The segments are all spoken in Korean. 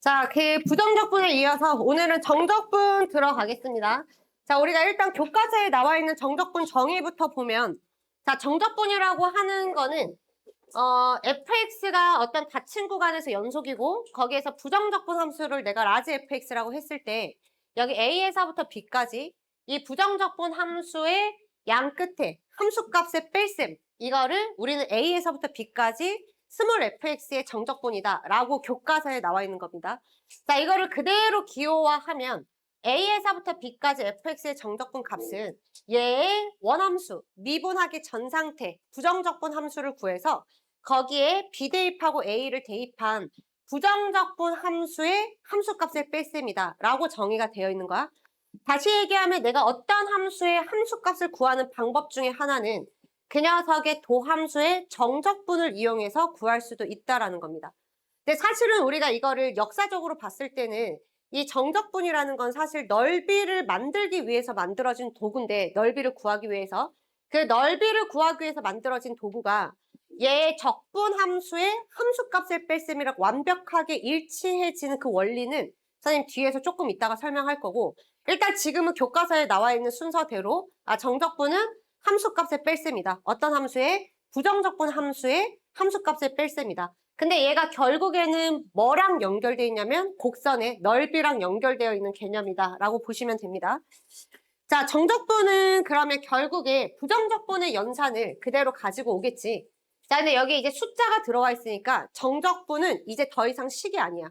자, 그 부정적분에 이어서 오늘은 정적분 들어가겠습니다. 자, 우리가 일단 교과서에 나와 있는 정적분 정의부터 보면, 자, 정적분이라고 하는 거는 fx가 어떤 닫힌 구간에서 연속이고 거기에서 부정적분 함수를 내가 라지 fx라고 했을 때 여기 a에서부터 b까지 이 부정적분 함수의 양 끝에 함수값의 뺄셈 이거를 우리는 a에서부터 b까지 스몰 fx의 정적분이다 라고 교과서에 나와 있는 겁니다. 자, 이거를 그대로 기호화하면 a에서부터 b까지 fx의 정적분 값은 얘의 원함수, 미분하기 전 상태, 부정적분 함수를 구해서 거기에 b 대입하고 a를 대입한 부정적분 함수의 함수값의 뺄셈이다 라고 정의가 되어 있는 거야. 다시 얘기하면 내가 어떤 함수의 함수값을 구하는 방법 중에 하나는 그 녀석의 도함수의 정적분을 이용해서 구할 수도 있다라는 겁니다. 근데 사실은 우리가 이거를 역사적으로 봤을 때는 이 정적분이라는 건 사실 넓이를 만들기 위해서 만들어진 도구인데, 넓이를 구하기 위해서 그 넓이를 구하기 위해서 만들어진 도구가 얘 적분 함수의 함수값의 뺄셈이라고 완벽하게 일치해지는 그 원리는 선생님 뒤에서 조금 이따가 설명할 거고, 일단 지금은 교과서에 나와 있는 순서대로 정적분은 함수값의 뺄셈이다. 어떤 함수의? 부정적분 함수의 함수값의 뺄셈이다. 근데 얘가 결국에는 뭐랑 연결되어 있냐면 곡선의 넓이랑 연결되어 있는 개념이다 라고 보시면 됩니다. 자, 정적분은 그러면 결국에 부정적분의 연산을 그대로 가지고 오겠지. 자, 근데 여기 이제 숫자가 들어와 있으니까 정적분은 이제 더 이상 식이 아니야.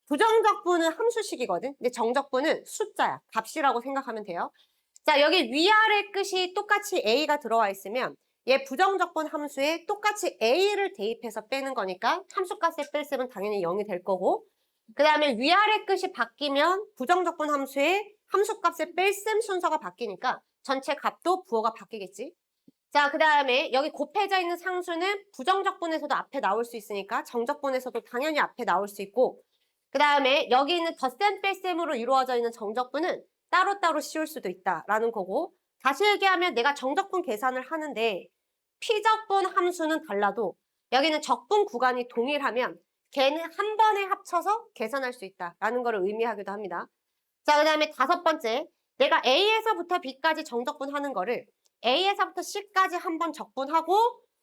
부정적분은 함수식이거든. 근데 정적분은 숫자야. 값이라고 생각하면 돼요. 자, 여기 위아래 끝이 똑같이 a가 들어와 있으면 얘 부정적분 함수에 똑같이 a를 대입해서 빼는 거니까 함수값의 뺄셈은 당연히 0이 될 거고, 그 다음에 위아래 끝이 바뀌면 부정적분 함수에 함수값의 뺄셈 순서가 바뀌니까 전체 값도 부호가 바뀌겠지. 자, 그 다음에 여기 곱해져 있는 상수는 부정적분에서도 앞에 나올 수 있으니까 정적분에서도 당연히 앞에 나올 수 있고, 그 다음에 여기 있는 덧셈 뺄셈으로 이루어져 있는 정적분은 따로따로 씌울 수도 있다라는 거고, 다시 얘기하면 내가 정적분 계산을 하는데 피적분 함수는 달라도 여기는 적분 구간이 동일하면 걔는 한 번에 합쳐서 계산할 수 있다라는 걸 의미하기도 합니다. 자, 그 다음에 다섯 번째, 내가 A에서부터 B까지 정적분 하는 거를 A에서부터 C까지 한 번 적분하고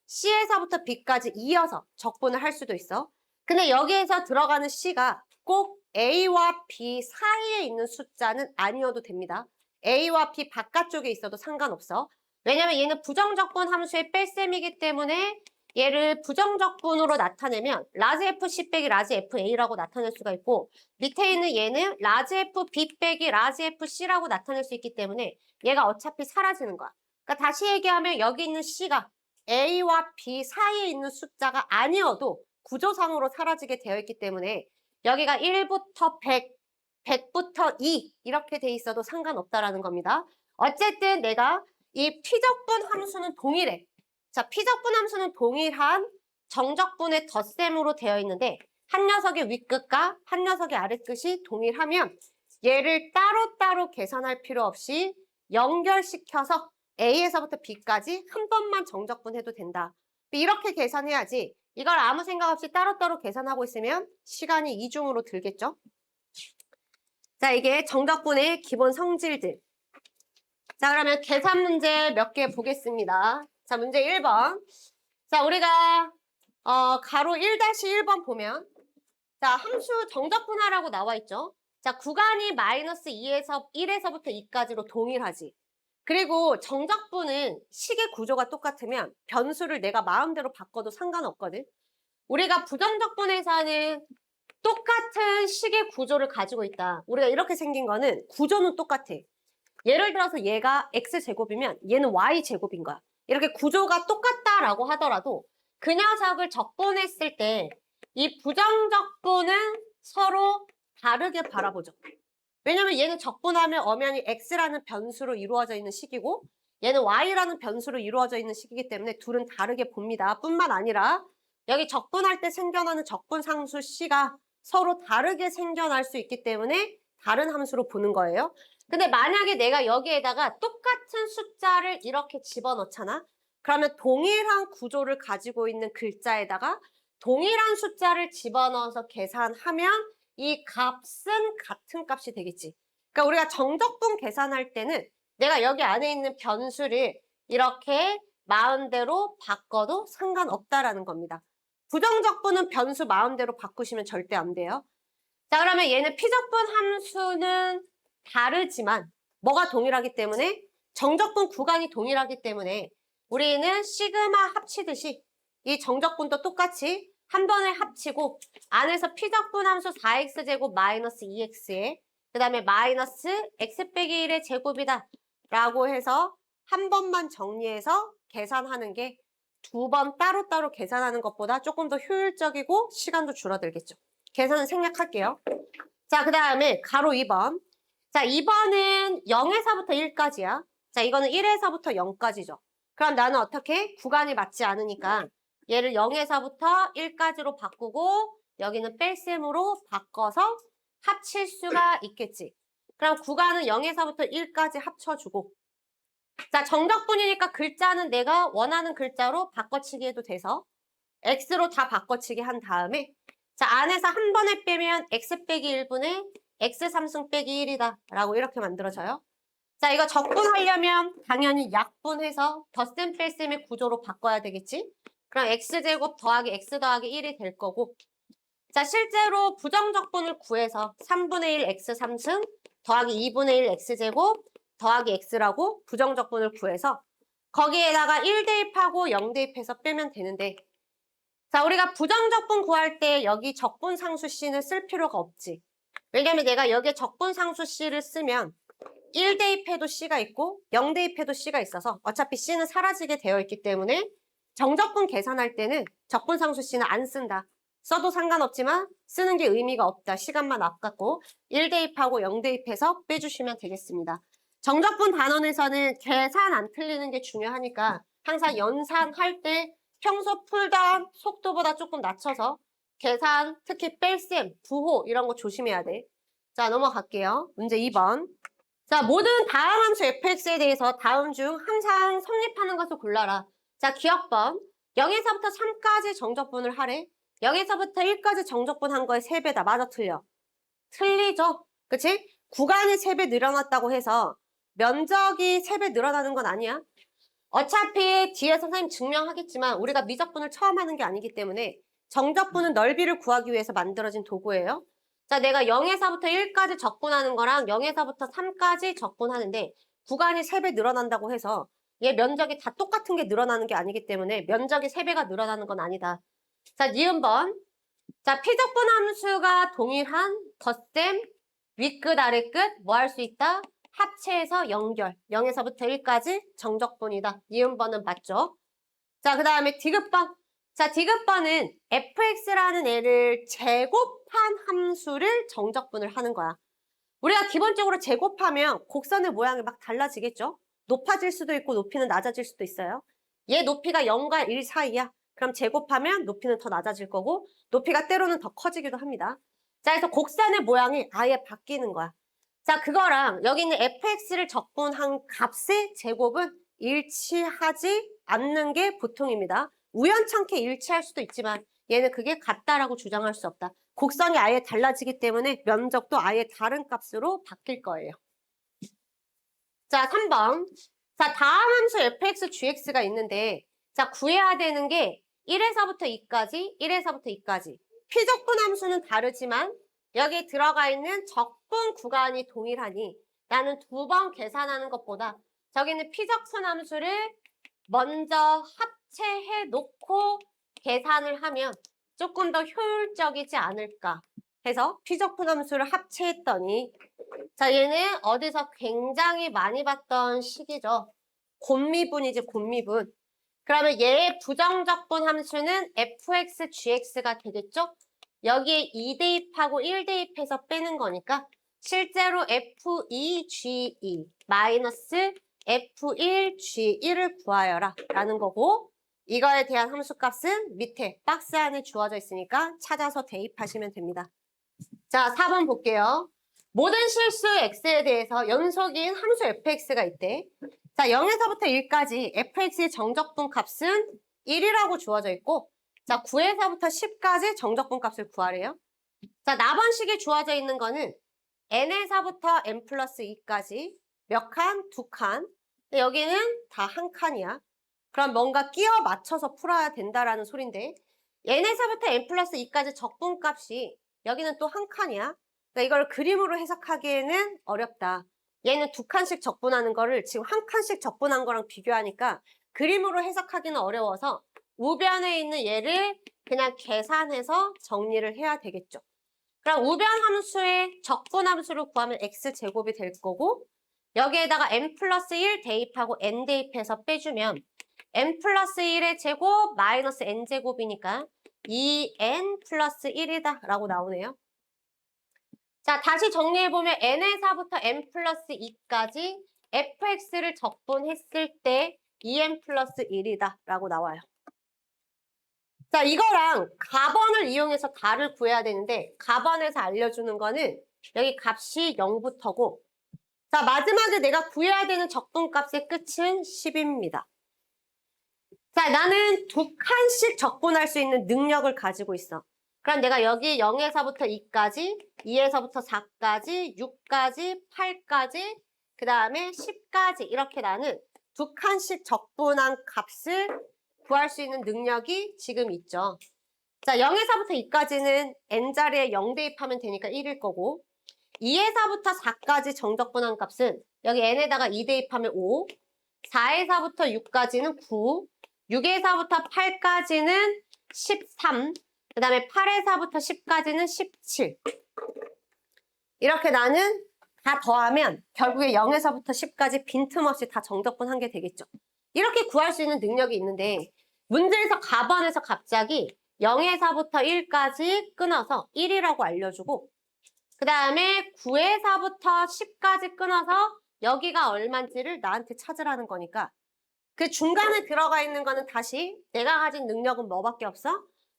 C에서부터 B까지 이어서 적분을 할 수도 있어. 근데 여기에서 들어가는 C가 꼭 A와 B 사이에 있는 숫자는 아니어도 됩니다. A와 B 바깥쪽에 있어도 상관없어. 왜냐면 얘는 부정적분 함수의 뺄셈이기 때문에 얘를 부정적분으로 나타내면 라지 FC 빼기 라지 FA라고 나타낼 수가 있고, 밑에 있는 얘는 라지 FB 빼기 라지 FC라고 나타낼 수 있기 때문에 얘가 어차피 사라지는 거야. 그러니까 다시 얘기하면 여기 있는 C가 A와 B 사이에 있는 숫자가 아니어도 구조상으로 사라지게 되어 있기 때문에 여기가 1부터 100, 100부터 2 이렇게 돼 있어도 상관없다라는 겁니다. 어쨌든 내가 이 피적분 함수는 동일해. 자, 피적분 함수는 동일한 정적분의 덧셈으로 되어 있는데 한 녀석의 윗끝과 한 녀석의 아랫끝이 동일하면 얘를 따로따로 계산할 필요 없이 연결시켜서 A에서부터 B까지 한 번만 정적분해도 된다. 이렇게 계산해야지 이걸 아무 생각 없이 따로따로 계산하고 있으면 시간이 이중으로 들겠죠? 자, 이게 정적분의 기본 성질들. 자, 그러면 계산 문제 몇 개 보겠습니다. 자, 문제 1번. 자, 우리가 가로 1-1번 보면 자, 함수 정적분하라고 나와 있죠. 자, 구간이 마이너스 1에서부터 2까지로 동일하지. 그리고 정적분은 식의 구조가 똑같으면 변수를 내가 마음대로 바꿔도 상관없거든. 우리가 부정적분에서는 똑같은 식의 구조를 가지고 있다. 우리가 이렇게 생긴 거는 구조는 똑같아. 예를 들어서 얘가 x제곱이면 얘는 y제곱인 거야. 이렇게 구조가 똑같다라고 하더라도 그 녀석을 적분했을 때 이 부정적분은 서로 다르게 바라보죠. 왜냐면 얘는 적분하면 엄연히 x라는 변수로 이루어져 있는 식이고 얘는 y라는 변수로 이루어져 있는 식이기 때문에 둘은 다르게 봅니다. 뿐만 아니라 여기 적분할 때 생겨나는 적분상수 c가 서로 다르게 생겨날 수 있기 때문에 다른 함수로 보는 거예요. 근데 만약에 내가 여기에다가 똑같은 숫자를 이렇게 집어넣잖아? 그러면 동일한 구조를 가지고 있는 글자에다가 동일한 숫자를 집어넣어서 계산하면 이 값은 같은 값이 되겠지. 그러니까 우리가 정적분 계산할 때는 내가 여기 안에 있는 변수를 이렇게 마음대로 바꿔도 상관없다라는 겁니다. 부정적분은 변수 마음대로 바꾸시면 절대 안 돼요. 자, 그러면 얘는 피적분 함수는 다르지만 뭐가 동일하기 때문에 정적분 구간이 동일하기 때문에 우리는 시그마 합치듯이 이 정적분도 똑같이 한 번에 합치고 안에서 피적분 함수 4x제곱 마이너스 2x에 그 다음에 마이너스 x 빼기 1의 제곱이다 라고 해서 한 번만 정리해서 계산하는 게 두 번 따로따로 계산하는 것보다 조금 더 효율적이고 시간도 줄어들겠죠. 계산은 생략할게요. 자, 그 다음에 가로 2번. 자, 2번은 0에서부터 1까지야. 자, 이거는 1에서부터 0까지죠. 그럼 나는 어떻게? 구간이 맞지 않으니까 얘를 0에서부터 1까지로 바꾸고 여기는 뺄셈으로 바꿔서 합칠 수가 있겠지. 그럼 구간은 0에서부터 1까지 합쳐주고 자, 정적분이니까 글자는 내가 원하는 글자로 바꿔치기 해도 돼서 x로 다 바꿔치기 한 다음에 자, 안에서 한 번에 빼면 x 빼기 1분의 x 3승 빼기 1이다 라고 이렇게 만들어져요. 자, 이거 적분하려면 당연히 약분해서 덧셈 뺄셈의 구조로 바꿔야 되겠지? 그럼 x제곱 더하기 x 더하기 1이 될 거고 자, 실제로 부정적분을 구해서 3분의 1 x 3승 더하기 2분의 1 x제곱 더하기 x라고 부정적분을 구해서 거기에다가 1 대입하고 0 대입해서 빼면 되는데 자, 우리가 부정적분 구할 때 여기 적분상수 C는 쓸 필요가 없지. 왜냐면 내가 여기에 적분상수 C를 쓰면 1 대입해도 C가 있고 0 대입해도 C가 있어서 어차피 C는 사라지게 되어 있기 때문에 정적분 계산할 때는 적분상수 C는 안 쓴다. 써도 상관없지만 쓰는 게 의미가 없다. 시간만 아깝고 1 대입하고 0 대입해서 빼주시면 되겠습니다. 정적분 단원에서는 계산 안 틀리는 게 중요하니까 항상 연산할 때 평소 풀던 속도보다 조금 낮춰서 계산, 특히 뺄셈, 부호 이런 거 조심해야 돼. 자, 넘어갈게요. 문제 2번. 자, 모든 다음 함수 fx에 대해서 다음 중 항상 성립하는 것을 골라라. 자, 기억번. 0에서부터 3까지 정적분을 하래. 0에서부터 1까지 정적분 한 거에 3배다. 맞아, 틀려? 틀리죠? 그치? 구간이 3배 늘어났다고 해서 면적이 3배 늘어나는 건 아니야. 어차피 뒤에 선생님 증명하겠지만 우리가 미적분을 처음 하는 게 아니기 때문에 정적분은 넓이를 구하기 위해서 만들어진 도구예요. 자, 내가 0에서부터 1까지 적분하는 거랑 0에서부터 3까지 적분하는데 구간이 3배 늘어난다고 해서 얘 면적이 다 똑같은 게 늘어나는 게 아니기 때문에 면적이 3배가 늘어나는 건 아니다. 자, 니은번. 자, 피적분 함수가 동일한 덧셈, 윗끝, 아래끝 뭐 할 수 있다? 합체해서 연결. 0에서부터 1까지 정적분이다. 니은번은 맞죠? 자, 그 다음에 디귿번. 자, 디귿번은 fx라는 애를 제곱한 함수를 정적분을 하는 거야. 우리가 기본적으로 제곱하면 곡선의 모양이 막 달라지겠죠? 높아질 수도 있고 높이는 낮아질 수도 있어요. 얘 높이가 0과 1 사이야. 그럼 제곱하면 높이는 더 낮아질 거고 높이가 때로는 더 커지기도 합니다. 자, 그래서 곡선의 모양이 아예 바뀌는 거야. 자, 그거랑 여기 있는 fx를 적분한 값의 제곱은 일치하지 않는 게 보통입니다. 우연찮게 일치할 수도 있지만 얘는 그게 같다라고 주장할 수 없다. 곡선이 아예 달라지기 때문에 면적도 아예 다른 값으로 바뀔 거예요. 자, 3번. 자, 다음 함수 fx, gx가 있는데 자, 구해야 되는 게 1에서부터 2까지, 1에서부터 2까지. 피적분 함수는 다르지만 여기 들어가 있는 적분 구간이 동일하니 나는 2번 계산하는 것보다 저기 있는 피적분 함수를 먼저 합체해 놓고 계산을 하면 조금 더 효율적이지 않을까 해서 피적분 함수를 합체했더니 자, 얘는 어디서 굉장히 많이 봤던 식이죠. 곱미분이지, 곱미분. 그러면 얘의 부정적분 함수는 fx, gx가 되겠죠? 여기에 2 대입하고 1 대입해서 빼는 거니까 실제로 f2, g2 마이너스 f1, g1을 구하여라 라는 거고 이거에 대한 함수값은 밑에 박스 안에 주어져 있으니까 찾아서 대입하시면 됩니다. 자, 4번 볼게요. 모든 실수 x에 대해서 연속인 함수 fx가 있대. 자, 0에서부터 1까지 fx의 정적분 값은 1이라고 주어져 있고 자, 9에서부터 10까지 정적분 값을 구하래요. 자, 나번식에 주어져 있는 거는 n에서부터 n 플러스 2까지 몇 칸? 두 칸. 근데 여기는 다 한 칸이야. 그럼 뭔가 끼워 맞춰서 풀어야 된다라는 소린데 n에서부터 n 플러스 2까지 적분값이 여기는 또 한 칸이야. 그러니까 이걸 그림으로 해석하기에는 어렵다. 얘는 두 칸씩 적분하는 거를 지금 한 칸씩 적분한 거랑 비교하니까 그림으로 해석하기는 어려워서 우변에 있는 얘를 그냥 계산해서 정리를 해야 되겠죠. 그럼 우변 함수의 적분 함수를 구하면 x제곱이 될 거고 여기에다가 n 플러스 1 대입하고 n 대입해서 빼주면 n 플러스 1의 제곱 마이너스 n제곱이니까 2n 플러스 1이다 라고 나오네요. 자, 다시 정리해보면 n에서부터 n 플러스 2까지 fx를 적분했을 때 2n 플러스 1이다 라고 나와요. 자, 이거랑 가번을 이용해서 다를 구해야 되는데 가번에서 알려주는 거는 여기 값이 0부터고 자, 마지막에 내가 구해야 되는 적분값의 끝은 10입니다. 자, 나는 두 칸씩 적분할 수 있는 능력을 가지고 있어. 그럼 내가 여기 0에서부터 2까지, 2에서부터 4까지, 6까지, 8까지, 그 다음에 10까지 이렇게 나는 두 칸씩 적분한 값을 구할 수 있는 능력이 지금 있죠. 자, 0에서부터 2까지는 n자리에 0 대입하면 되니까 1일 거고 2에서부터 4까지 정적분한 값은 여기 n에다가 2 대입하면 5, 4에서부터 6까지는 9, 6에서부터 8까지는 13, 그 다음에 8에서부터 10까지는 17. 이렇게 나는 다 더하면 결국에 0에서부터 10까지 빈틈없이 다 정적분한 게 되겠죠. 이렇게 구할 수 있는 능력이 있는데 문제에서 가번에서 갑자기 0에서부터 1까지 끊어서 1이라고 알려주고 그 다음에 9에서부터 10까지 끊어서 여기가 얼만지를 나한테 찾으라는 거니까 그 중간에 들어가 있는 거는 다시 내가 가진 능력은 뭐밖에 없어?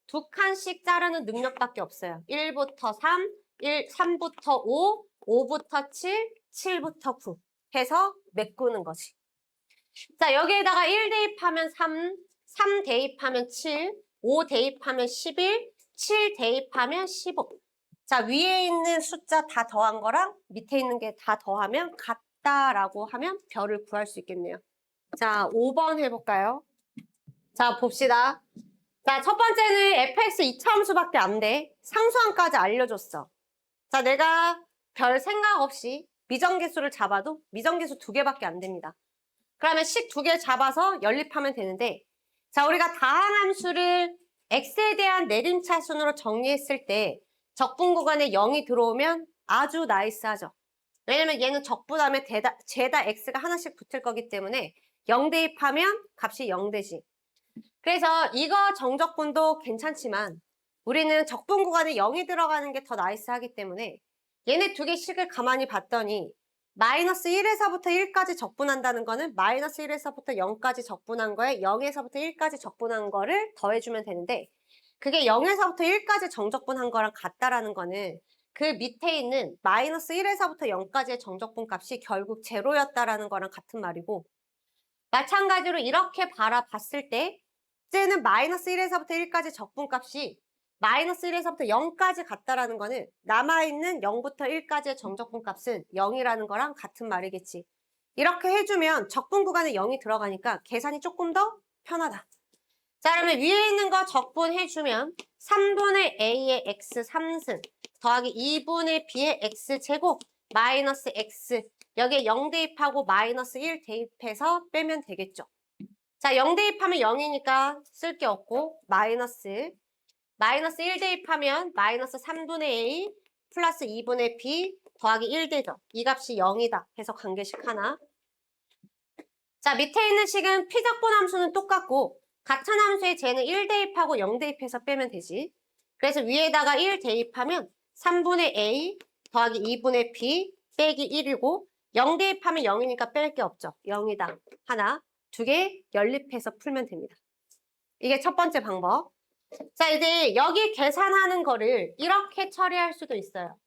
두 칸씩 자르는 능력밖에 없어요. 1부터 3, 3부터 5, 5부터 7, 7부터 9 해서 메꾸는 거지. 자, 여기에다가 1 대입하면 3, 3 대입하면 7, 5 대입하면 11, 7 대입하면 15. 자, 위에 있는 숫자 다 더한 거랑 밑에 있는 게 다 더하면 같다라고 하면 별을 구할 수 있겠네요. 자, 5번 해볼까요? 자, 봅시다. 자, 첫 번째는 fx 2차함수밖에 안 돼. 상수함까지 알려줬어. 자, 내가 별 생각 없이 미정계수를 잡아도 미정계수 2개밖에 안 됩니다. 그러면 식 2개 잡아서 연립하면 되는데 자, 우리가 다항함수를 x에 대한 내림차순으로 정리했을 때 적분 구간에 0이 들어오면 아주 나이스하죠. 왜냐면 얘는 적분하면 죄다 x가 하나씩 붙을 거기 때문에 0 대입하면 값이 0 되지. 그래서 이거 정적분도 괜찮지만 우리는 적분 구간에 0이 들어가는 게 더 나이스하기 때문에 얘네 두 개 식을 가만히 봤더니 마이너스 1에서부터 1까지 적분한다는 거는 마이너스 1에서부터 0까지 적분한 거에 0에서부터 1까지 적분한 거를 더해주면 되는데 그게 0에서부터 1까지 정적분한 거랑 같다라는 거는 그 밑에 있는 마이너스 1에서부터 0까지의 정적분 값이 결국 제로였다라는 거랑 같은 말이고 마찬가지로 이렇게 바라봤을 때 쟤는 마이너스 1에서부터 1까지 적분값이 마이너스 1에서부터 0까지 같다라는 거는 남아있는 0부터 1까지의 정적분값은 0이라는 거랑 같은 말이겠지. 이렇게 해주면 적분 구간에 0이 들어가니까 계산이 조금 더 편하다. 자, 그러면 위에 있는 거 적분해주면 3분의 a의 x 3승 더하기 2분의 b의 x제곱 마이너스 x 여기에 0 대입하고 마이너스 1 대입해서 빼면 되겠죠. 자, 0 대입하면 0이니까 쓸 게 없고 마이너스 1 대입하면 마이너스 3분의 a 플러스 2분의 b 더하기 1 되죠. 이 값이 0이다 해서 관계식 하나. 자, 밑에 있는 식은 피적분 함수는 똑같고 같은 함수에 쟤는 1 대입하고 0 대입해서 빼면 되지. 그래서 위에다가 1 대입하면 3분의 a 더하기 2분의 b 빼기 1이고 0 대입하면 0이니까 뺄 게 없죠. 0이다. 하나, 두 개 연립해서 풀면 됩니다. 이게 첫 번째 방법. 자, 이제 여기 계산하는 거를 이렇게 처리할 수도 있어요.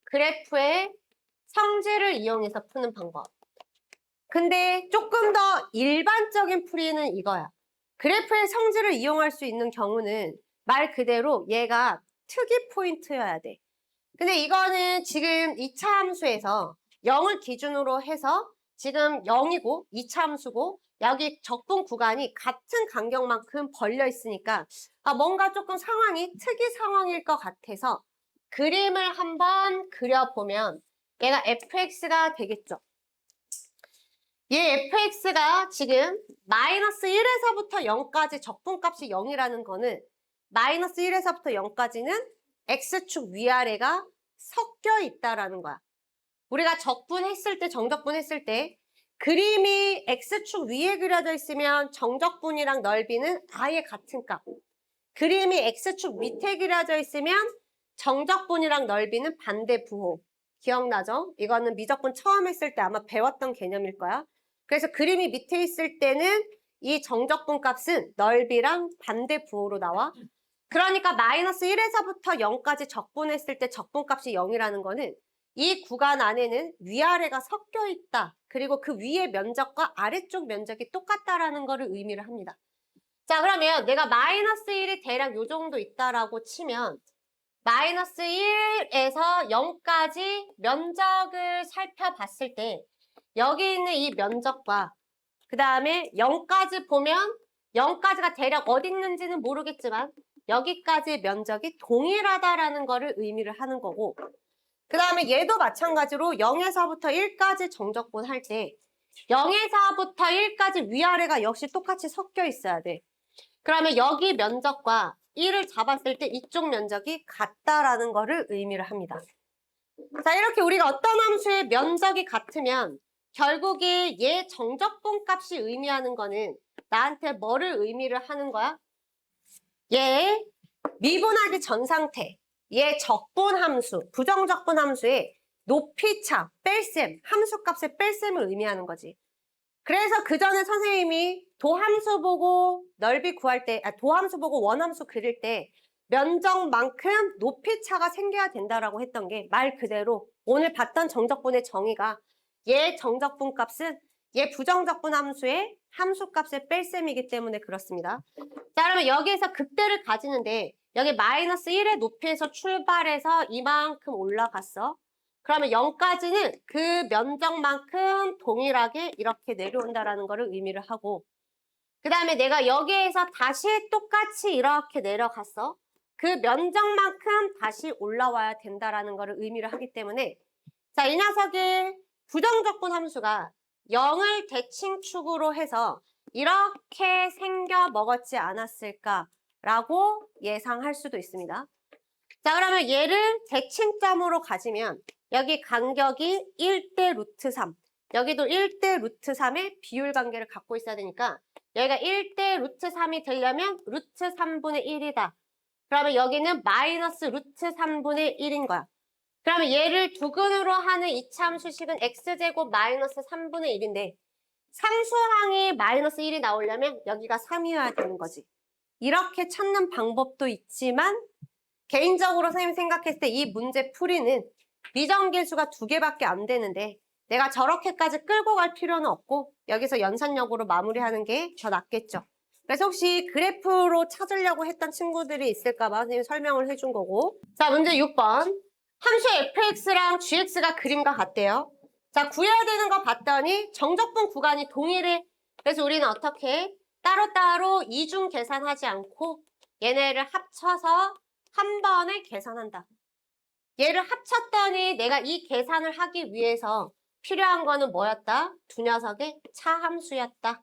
그래프의 성질을 이용해서 푸는 방법. 근데 조금 더 일반적인 풀이는 이거야. 그래프의 성질을 이용할 수 있는 경우는 말 그대로 얘가 특이 포인트여야 돼. 근데 이거는 지금 2차 함수에서 0을 기준으로 해서 지금 0이고 2차 함수고 여기 적분 구간이 같은 간격만큼 벌려 있으니까 뭔가 조금 상황이 특이 상황일 것 같아서 그림을 한번 그려보면 얘가 fx가 되겠죠. 얘 fx가 지금 마이너스 1에서부터 0까지 적분값이 0이라는 거는 마이너스 1에서부터 0까지는 x축 위아래가 섞여 있다라는 거야. 우리가 적분했을 때, 정적분했을 때 그림이 x축 위에 그려져 있으면 정적분이랑 넓이는 아예 같은 값. 그림이 x축 밑에 그려져 있으면 정적분이랑 넓이는 반대 부호. 기억나죠? 이거는 미적분 처음 했을 때 아마 배웠던 개념일 거야. 그래서 그림이 밑에 있을 때는 이 정적분 값은 넓이랑 반대 부호로 나와. 그러니까 마이너스 1에서부터 0까지 적분했을 때 적분값이 0이라는 거는 이 구간 안에는 위아래가 섞여 있다. 그리고 그 위의 면적과 아래쪽 면적이 똑같다라는 거를 의미를 합니다. 자, 그러면 내가 마이너스 1이 대략 요 정도 있다라고 치면 마이너스 1에서 0까지 면적을 살펴봤을 때 여기 있는 이 면적과 그 다음에 0까지 보면 0까지가 대략 어디 있는지는 모르겠지만 여기까지 면적이 동일하다라는 거를 의미를 하는 거고 그 다음에 얘도 마찬가지로 0에서부터 1까지 정적분 할 때 0에서부터 1까지 위아래가 역시 똑같이 섞여 있어야 돼. 그러면 여기 면적과 1을 잡았을 때 이쪽 면적이 같다라는 거를 의미를 합니다. 자, 이렇게 우리가 어떤 함수의 면적이 같으면 결국에 얘 정적분 값이 의미하는 거는 나한테 뭐를 의미를 하는 거야? 얘 미분하기 전 상태, 얘 적분 함수, 부정적분 함수의 높이차, 뺄셈, 함수값의 뺄셈을 의미하는 거지. 그래서 그 전에 선생님이 도함수 보고 넓이 구할 때, 도함수 보고 원함수 그릴 때 면적만큼 높이차가 생겨야 된다라고 했던 게 말 그대로 오늘 봤던 정적분의 정의가 얘 정적분 값은 얘 부정적분 함수의 함수값의 뺄셈이기 때문에 그렇습니다. 자, 그러면 여기에서 극대를 가지는데 여기 마이너스 1의 높이에서 출발해서 이만큼 올라갔어. 그러면 0까지는 그 면적만큼 동일하게 이렇게 내려온다라는 거를 의미를 하고 그 다음에 내가 여기에서 다시 똑같이 이렇게 내려갔어. 그 면적만큼 다시 올라와야 된다라는 거를 의미를 하기 때문에 자, 이 녀석의 부정적분 함수가 0을 대칭축으로 해서 이렇게 생겨 먹었지 않았을까라고 예상할 수도 있습니다. 자, 그러면 얘를 대칭점으로 가지면 여기 간격이 1대 루트 3. 여기도 1대 루트 3의 비율 관계를 갖고 있어야 되니까 여기가 1대 루트 3이 되려면 루트 3분의 1이다. 그러면 여기는 마이너스 루트 3분의 1인 거야. 그러면 얘를 두근으로 하는 이차함수식은 x제곱 마이너스 3분의 1인데 상수항이 마이너스 1이 나오려면 여기가 3이어야 되는 거지. 이렇게 찾는 방법도 있지만 개인적으로 선생님 생각했을 때 이 문제 풀이는 미정계수가 2개밖에 안 되는데 내가 저렇게까지 끌고 갈 필요는 없고 여기서 연산력으로 마무리하는 게 더 낫겠죠. 그래서 혹시 그래프로 찾으려고 했던 친구들이 있을까 봐 선생님이 설명을 해준 거고 자, 문제 6번 함수 fx랑 gx가 그림과 같대요. 자, 구해야 되는 거 봤더니 정적분 구간이 동일해. 그래서 우리는 어떻게 따로따로 이중 계산하지 않고 얘네를 합쳐서 한 번에 계산한다. 얘를 합쳤더니 내가 이 계산을 하기 위해서 필요한 거는 뭐였다? 두 녀석의 차함수였다.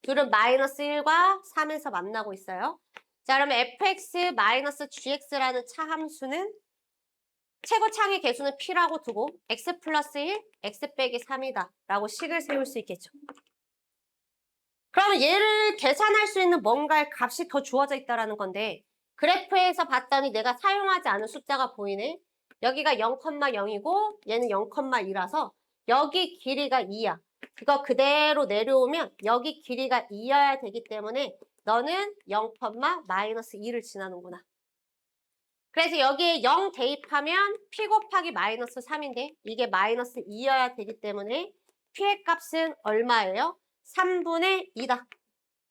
둘은 마이너스 1과 3에서 만나고 있어요. 자, 그러면 fx 마이너스 gx라는 차함수는 최고창의 개수는 p라고 두고 x 플러스 1, x 빼기 3이다 라고 식을 세울 수 있겠죠. 그러면 얘를 계산할 수 있는 뭔가의 값이 더 주어져 있다는 건데 그래프에서 봤더니 내가 사용하지 않은 숫자가 보이네. 여기가 0,0이고 얘는 0,2라서 여기 길이가 2야. 그거 그대로 내려오면 여기 길이가 2여야 되기 때문에 너는 0, 마이너스 2를 지나는구나. 그래서 여기에 0 대입하면 p 곱하기 마이너스 3인데 이게 마이너스 2여야 되기 때문에 p의 값은 얼마예요? 3분의 2다.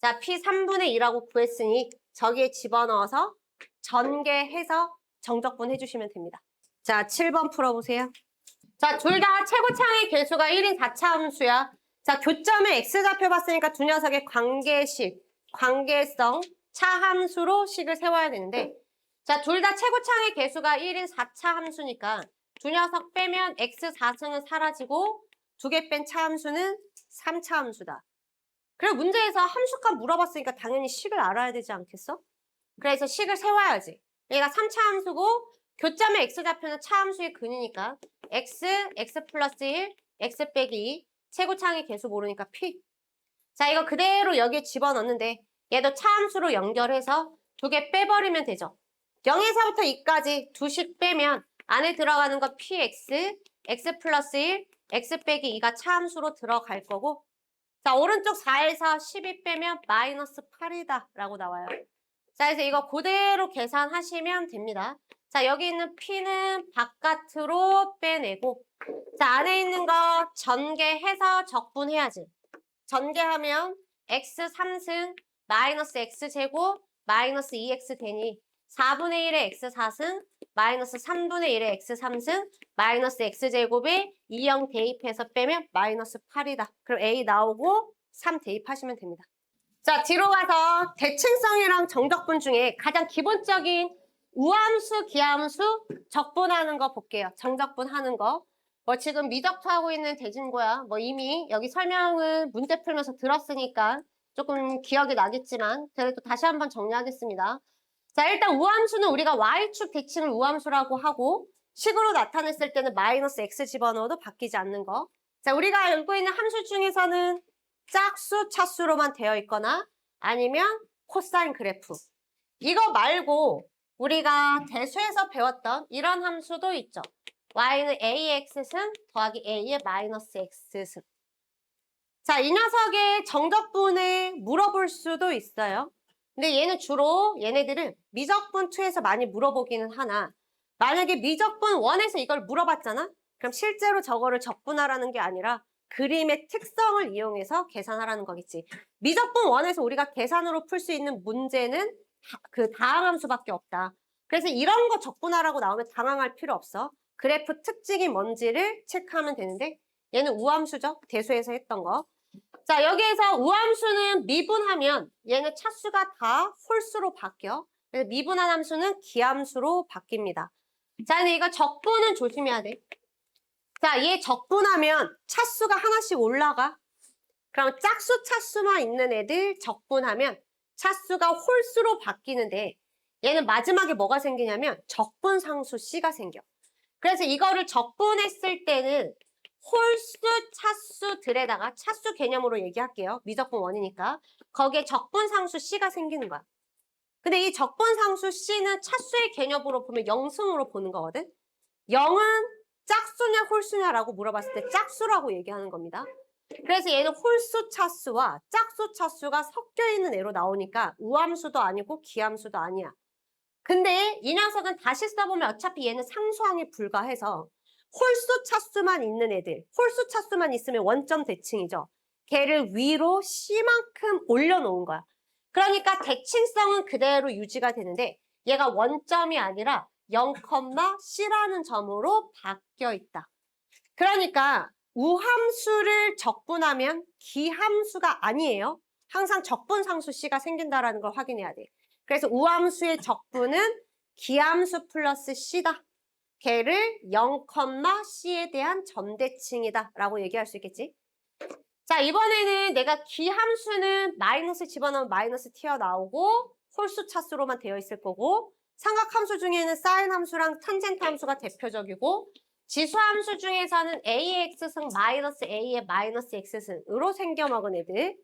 자, p 3분의 2라고 구했으니 저기에 집어넣어서 전개해서 정적분 해주시면 됩니다. 자, 7번 풀어보세요. 자, 둘 다 최고창의 개수가 1인 4차 함수야. 자, 교점에 x좌표 봤으니까 두 녀석의 관계성, 차함수로 식을 세워야 되는데, 자, 둘 다 최고창의 개수가 1인 4차 함수니까 두 녀석 빼면 x 4승은 사라지고 두 개 뺀 차함수는 3차 함수다. 그리고 문제에서 함수값 물어봤으니까 당연히 식을 알아야 되지 않겠어? 그래서 식을 세워야지. 얘가 3차 함수고 교점의 x좌표는 차함수의 근이니까 x 플러스 1, x 빼기 2, 최고창의 개수 모르니까 p. 자, 이거 그대로 여기에 집어넣는데 얘도 차함수로 연결해서 두 개 빼버리면 되죠. 0에서부터 2까지 두식 빼면 안에 들어가는 거 px, x 플러스 1, x 빼기 2가 차함수로 들어갈 거고, 자, 오른쪽 4에서 12 빼면 마이너스 8이다 라고 나와요. 자, 그래서 이거 그대로 계산하시면 됩니다. 자, 여기 있는 p는 바깥으로 빼내고, 자, 안에 있는 거 전개해서 적분해야지. 전개하면 x 3승 마이너스 x제곱 마이너스 2x 되니 4분의 1의 x 4승 마이너스 3분의 1의 x 3승 마이너스 x제곱에 2영 대입해서 빼면 마이너스 8이다. 그럼 a 나오고 3 대입하시면 됩니다. 자, 뒤로 가서 대칭성이랑 정적분 중에 가장 기본적인 우함수, 기함수 적분하는 거 볼게요. 정적분하는 거. 뭐 지금 미적투하고 있는 대진고야. 뭐 이미 여기 설명을 문제 풀면서 들었으니까 조금 기억이 나겠지만 그래도 다시 한번 정리하겠습니다. 자, 일단 우함수는 우리가 y축 대칭을 우함수라고 하고 식으로 나타냈을 때는 마이너스 x 집어넣어도 바뀌지 않는 거. 자, 우리가 알고 있는 함수 중에서는 짝수, 차수로만 되어 있거나 아니면 코사인 그래프. 이거 말고 우리가 대수에서 배웠던 이런 함수도 있죠. y는 ax승 더하기 a의 마이너스 x승. 자, 이 녀석의 정적분에 물어볼 수도 있어요. 근데 얘는 주로 얘네들은 미적분 2에서 많이 물어보기는 하나, 만약에 미적분 1에서 이걸 물어봤잖아? 그럼 실제로 저거를 적분하라는 게 아니라 그림의 특성을 이용해서 계산하라는 거겠지. 미적분 1에서 우리가 계산으로 풀 수 있는 문제는 그 다항함수밖에 없다. 그래서 이런 거 적분하라고 나오면 당황할 필요 없어. 그래프 특징이 뭔지를 체크하면 되는데 얘는 우함수죠. 대수에서 했던 거. 자, 여기에서 우함수는 미분하면 얘는 차수가 다 홀수로 바뀌어. 그래서 미분한 함수는 기함수로 바뀝니다. 자, 근데 이거 적분은 조심해야 돼. 자, 얘 적분하면 차수가 하나씩 올라가. 그럼 짝수, 차수만 있는 애들 적분하면 차수가 홀수로 바뀌는데 얘는 마지막에 뭐가 생기냐면 적분상수 C가 생겨. 그래서 이거를 적분했을 때는 홀수, 차수들에다가 차수 개념으로 얘기할게요. 미적분 1이니까. 거기에 적분상수 C가 생기는 거야. 근데 이 적분상수 C는 차수의 개념으로 보면 0승으로 보는 거거든. 0은 짝수냐 홀수냐라고 물어봤을 때 짝수라고 얘기하는 겁니다. 그래서 얘는 홀수 차수와 짝수 차수가 섞여 있는 애로 나오니까 우함수도 아니고 기함수도 아니야. 근데 이 녀석은 다시 써보면 어차피 얘는 상수항에 불과해서 홀수 차수만 있는 애들, 홀수 차수만 있으면 원점 대칭이죠. 걔를 위로 C만큼 올려놓은 거야. 그러니까 대칭성은 그대로 유지가 되는데 얘가 원점이 아니라 0,C라는 점으로 바뀌어 있다. 그러니까 우함수를 적분하면 기함수가 아니에요. 항상 적분상수 C가 생긴다는 걸 확인해야 돼. 그래서 우함수의 적분은 기함수 플러스 C다. 걔를 0,C에 대한 점대칭이다 라고 얘기할 수 있겠지. 자, 이번에는 내가 기함수는 마이너스 집어넣으면 마이너스 튀어나오고 홀수 차수로만 되어 있을 거고 삼각함수 중에는 사인 함수랑 탄젠트 함수가 대표적이고 지수함수 중에서는 AX승 마이너스 A의 마이너스 X승으로 생겨먹은 애들.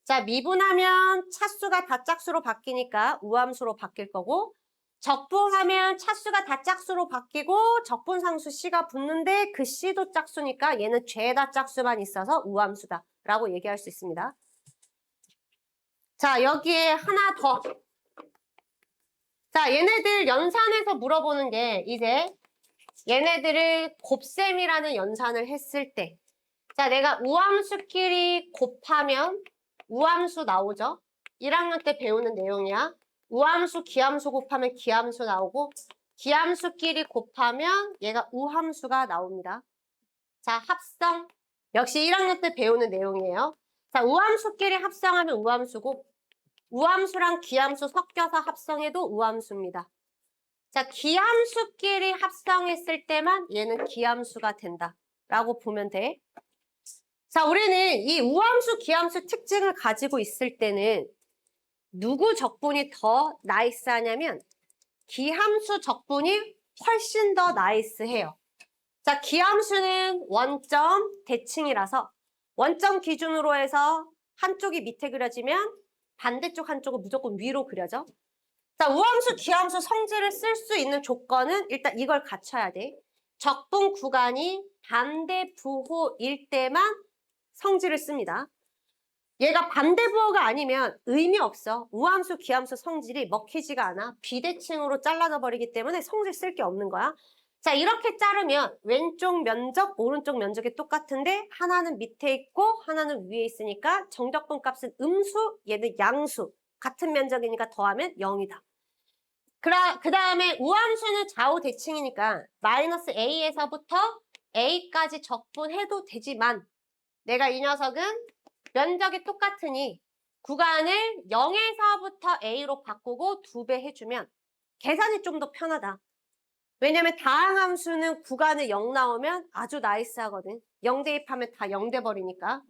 자, 미분하면 차수가 다 짝수로 바뀌니까 우함수로 바뀔 거고 적분하면 차수가 다 짝수로 바뀌고 적분상수 C가 붙는데 그 C도 짝수니까 얘는 죄다 짝수만 있어서 우함수다 라고 얘기할 수 있습니다. 자, 여기에 하나 더. 자, 얘네들 연산에서 물어보는 게 이제 얘네들을 곱셈이라는 연산을 했을 때 자, 내가 우함수끼리 곱하면 우함수 나오죠? 1학년 때 배우는 내용이야. 우함수, 기함수 곱하면 기함수 나오고 기함수끼리 곱하면 얘가 우함수가 나옵니다. 자, 합성. 역시 1학년 때 배우는 내용이에요. 자, 우함수끼리 합성하면 우함수고 우함수랑 기함수 섞여서 합성해도 우함수입니다. 자, 기함수끼리 합성했을 때만 얘는 기함수가 된다. 라고 보면 돼. 자, 우리는 이 우함수, 기함수 특징을 가지고 있을 때는 누구 적분이 더 나이스하냐면 기함수 적분이 훨씬 더 나이스해요. 자, 기함수는 원점 대칭이라서 원점 기준으로 해서 한쪽이 밑에 그려지면 반대쪽 한쪽은 무조건 위로 그려져. 자, 우함수, 기함수 성질을 쓸 수 있는 조건은 일단 이걸 갖춰야 돼. 적분 구간이 반대 부호일 때만 성질을 씁니다. 얘가 반대 부호가 아니면 의미 없어. 우함수, 기함수 성질이 먹히지가 않아. 비대칭으로 잘라져 버리기 때문에 성질 쓸 게 없는 거야. 자, 이렇게 자르면 왼쪽 면적, 오른쪽 면적이 똑같은데 하나는 밑에 있고 하나는 위에 있으니까 정적분 값은 음수, 얘는 양수. 같은 면적이니까 더하면 0이다. 그 다음에 우함수는 좌우 대칭이니까 마이너스 A에서부터 A까지 적분해도 되지만 내가 이 녀석은 면적이 똑같으니 구간을 0에서부터 A로 바꾸고 2배 해주면 계산이 좀 더 편하다. 왜냐면 다항함수는 구간에 0 나오면 아주 나이스하거든. 0 대입하면 다 0 돼버리니까.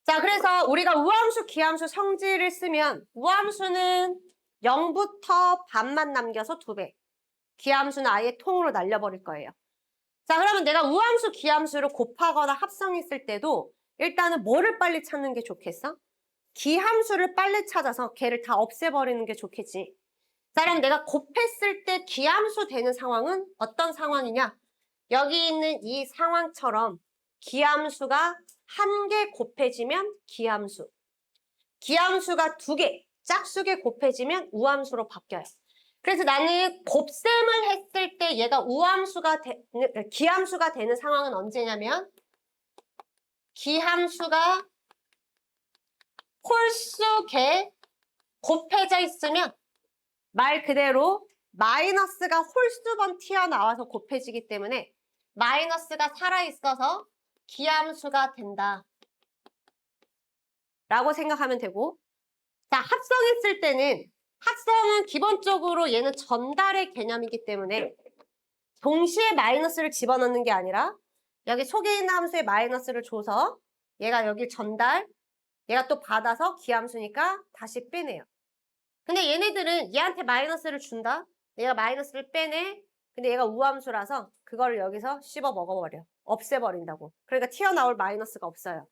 자, 그래서 우리가 우함수, 기함수 성질을 쓰면 우함수는 0부터 반만 남겨서 2배. 기함수는 아예 통으로 날려버릴 거예요. 자, 그러면 내가 우함수, 기함수를 곱하거나 합성했을 때도 일단은 뭐를 빨리 찾는 게 좋겠어? 기함수를 빨리 찾아서 걔를 다 없애버리는 게 좋겠지. 자, 그럼 내가 곱했을 때 기함수 되는 상황은 어떤 상황이냐? 여기 있는 이 상황처럼 기함수가 1개 곱해지면 기함수. 기함수가 2개, 짝수개 곱해지면 우함수로 바뀌어요. 그래서 나는 곱셈을 했을 때 얘가 기함수가 되는 상황은 언제냐면 기함수가 홀수개 곱해져 있으면 말 그대로 마이너스가 홀수번 튀어나와서 곱해지기 때문에 마이너스가 살아있어서 기함수가 된다. 라고 생각하면 되고, 자, 합성했을 때는 합성은 기본적으로 얘는 전달의 개념이기 때문에 동시에 마이너스를 집어넣는 게 아니라 여기 속에 있는 함수에 마이너스를 줘서 얘가 여기 전달, 얘가 또 받아서 기함수니까 다시 빼내요. 근데 얘네들은 얘한테 마이너스를 준다? 얘가 마이너스를 빼내? 근데 얘가 우함수라서 그거를 여기서 씹어 먹어버려. 없애버린다고. 그러니까 튀어나올 마이너스가 없어요.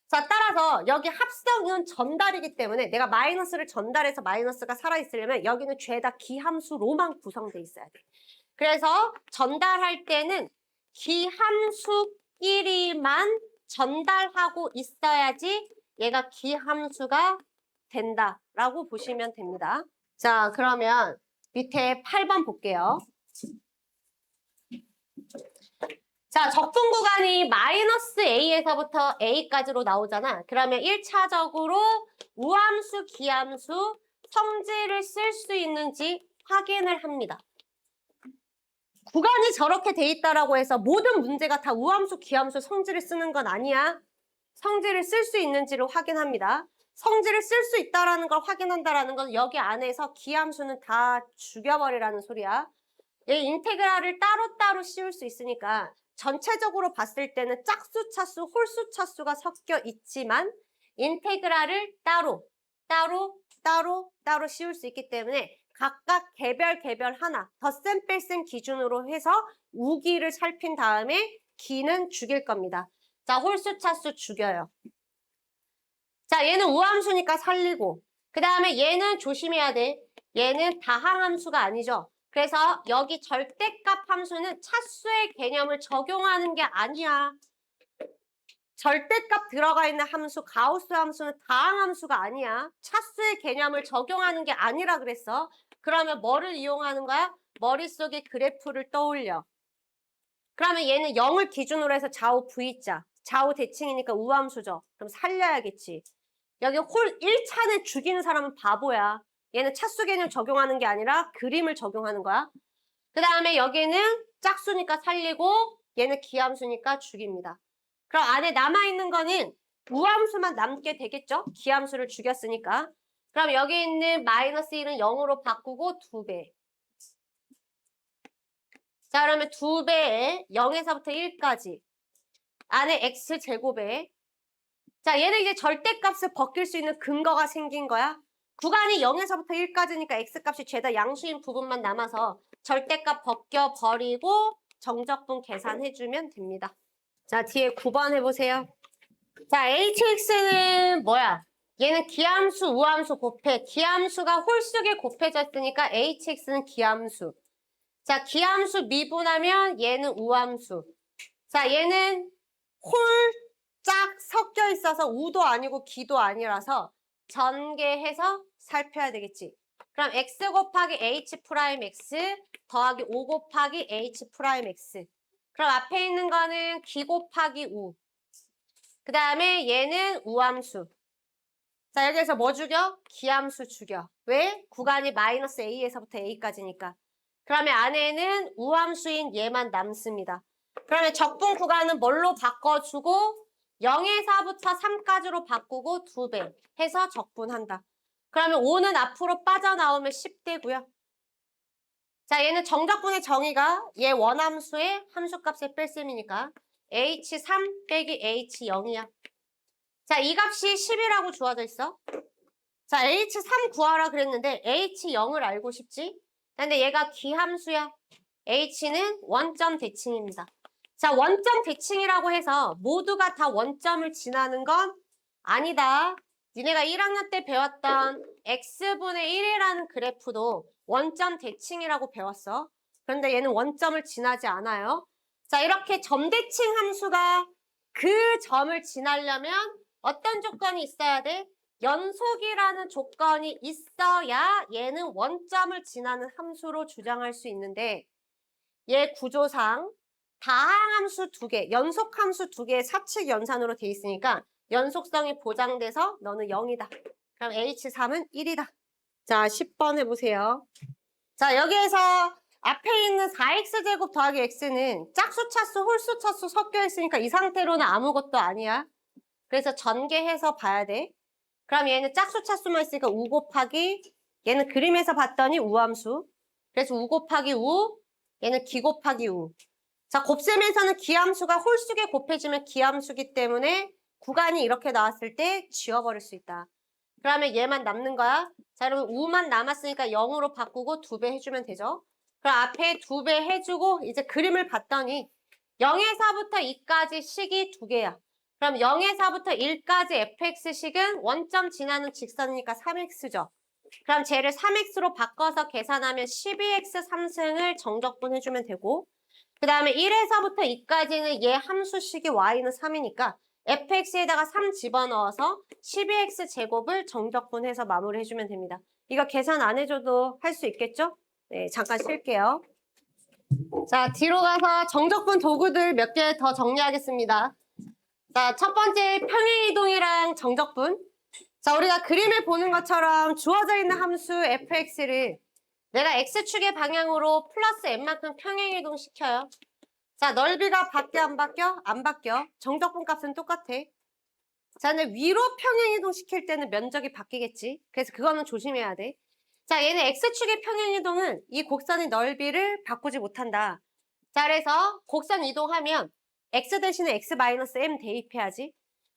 자, 따라서 여기 합성은 전달이기 때문에 내가 마이너스를 전달해서 마이너스가 살아있으려면 여기는 죄다 기함수로만 구성돼 있어야 돼. 그래서 전달할 때는 기함수끼리만 전달하고 있어야지 얘가 기함수가 된다라고 보시면 됩니다. 자, 그러면 밑에 8번 볼게요. 자, 적분 구간이 마이너스 A에서부터 A까지로 나오잖아. 그러면 1차적으로 우함수, 기함수 성질을 쓸 수 있는지 확인을 합니다. 구간이 저렇게 돼 있다라고 해서 모든 문제가 다 우함수, 기함수 성질을 쓰는 건 아니야. 성질을 쓸 수 있는지를 확인합니다. 성질을 쓸 수 있다라는 걸 확인한다라는 건 여기 안에서 기함수는 다 죽여버리라는 소리야. 얘 인테그랄을 따로따로 씌울 수 있으니까 전체적으로 봤을 때는 짝수 차수, 홀수 차수가 섞여 있지만 인테그랄을 따로 씌울 수 있기 때문에 각각 개별 하나 덧셈 뺄셈 기준으로 해서 우기를 살핀 다음에 기는 죽일 겁니다. 자, 홀수 차수 죽여요. 자, 얘는 우함수니까 살리고 그 다음에 얘는 조심해야 돼. 얘는 다항함수가 아니죠. 그래서 여기 절대값 함수는 차수의 개념을 적용하는 게 아니야. 절대값 들어가 있는 함수, 가우스 함수는 다항함수가 아니야. 차수의 개념을 적용하는 게 아니라 그랬어. 그러면 뭐를 이용하는 거야? 머릿속에 그래프를 떠올려. 그러면 얘는 0을 기준으로 해서 좌우 V자. 좌우 대칭이니까 우함수죠. 그럼 살려야겠지. 여기 홀 1차는 죽이는 사람은 바보야. 얘는 차수 개념 적용하는 게 아니라 그림을 적용하는 거야. 그 다음에 여기는 짝수니까 살리고 얘는 기함수니까 죽입니다. 그럼 안에 남아있는 거는 우함수만 남게 되겠죠? 기함수를 죽였으니까. 그럼 여기 있는 마이너스 1은 0으로 바꾸고 2배. 자, 그러면 2배에 0에서부터 1까지. 안에 x제곱에. 자, 얘는 이제 절대값을 벗길 수 있는 근거가 생긴 거야. 구간이 0에서부터 1까지니까 x값이 죄다 양수인 부분만 남아서 절대값 벗겨버리고 정적분 계산해주면 됩니다. 자, 뒤에 9번 해보세요. 자, hx는 뭐야? 얘는 기함수, 우함수 곱해. 기함수가 홀수에 곱해져 있으니까 hx는 기함수. 자, 기함수 미분하면 얘는 우함수. 자, 얘는 홀짝 섞여 있어서 우도 아니고 기도 아니라서 전개해서 살펴야 되겠지. 그럼 x 곱하기 h 프라임 x 더하기 5 곱하기 h 프라임 x. 그럼 앞에 있는 거는 기 곱하기 우. 그 다음에 얘는 우함수. 자, 여기에서 뭐 죽여? 기함수 죽여. 왜? 구간이 마이너스 a에서부터 a까지니까. 그러면 안에는 우함수인 얘만 남습니다. 그러면 적분 구간은 뭘로 바꿔주고 0에서부터 3까지로 바꾸고 2배 해서 적분한다. 그러면 5는 앞으로 빠져나오면 10대고요. 자, 얘는 정적분의 정의가 얘 원함수의 함수값의 뺄셈이니까 h3 빼기 h0이야. 자, 이 값이 10이라고 주어져 있어. 자, h3 구하라 그랬는데 h0을 알고 싶지? 근데 얘가 기함수야. h는 원점 대칭입니다. 자, 원점 대칭이라고 해서 모두가 다 원점을 지나는 건 아니다. 니네가 1학년 때 배웠던 x분의 1이라는 그래프도 원점 대칭이라고 배웠어. 그런데 얘는 원점을 지나지 않아요. 자, 이렇게 점대칭 함수가 그 점을 지나려면 어떤 조건이 있어야 돼? 연속이라는 조건이 있어야 얘는 원점을 지나는 함수로 주장할 수 있는데 얘 구조상 다항함수 2개, 연속함수 2개의 사칙 연산으로 돼 있으니까 연속성이 보장돼서 너는 0이다. 그럼 H3은 1이다. 자, 10번 해보세요. 자, 여기에서 앞에 있는 4x제곱 더하기 x는 짝수, 차수, 홀수, 차수 섞여 있으니까 이 상태로는 아무것도 아니야. 그래서 전개해서 봐야 돼. 그럼 얘는 짝수, 차수만 있으니까 우 곱하기 얘는 그림에서 봤더니 우함수. 그래서 우 곱하기 우, 얘는 기 곱하기 우. 자, 곱셈에서는 기함수가 홀수에 곱해지면 기함수기 때문에 구간이 이렇게 나왔을 때 지워버릴 수 있다. 그러면 얘만 남는 거야. 자, 그러면 우만 남았으니까 0으로 바꾸고 2배 해주면 되죠. 그럼 앞에 2배 해주고 이제 그림을 봤더니 0에서부터 2까지 식이 2개야. 그럼 0에서부터 1까지 fx식은 원점 지나는 직선이니까 3x죠. 그럼 쟤를 3x로 바꿔서 계산하면 12x 3승을 정적분 해주면 되고 그 다음에 1에서부터 2까지는 얘 함수식이 y는 3이니까 fx에다가 3 집어넣어서 12x 제곱을 정적분해서 마무리해주면 됩니다. 이거 계산 안 해줘도 할 수 있겠죠? 네, 잠깐 쉴게요. 자, 뒤로 가서 정적분 도구들 몇 개 더 정리하겠습니다. 자, 첫 번째 평행이동이랑 정적분. 자, 우리가 그림을 보는 것처럼 주어져 있는 함수 fx를 내가 x축의 방향으로 플러스 n만큼 평행이동 시켜요. 자, 넓이가 바뀌어 안 바뀌어? 안 바뀌어. 정적분 값은 똑같아. 자, 근데 위로 평행이동 시킬 때는 면적이 바뀌겠지. 그래서 그거는 조심해야 돼. 자, 얘는 x축의 평행이동은 이 곡선의 넓이를 바꾸지 못한다. 자, 그래서 곡선 이동하면 x 대신에 x-m 대입해야지.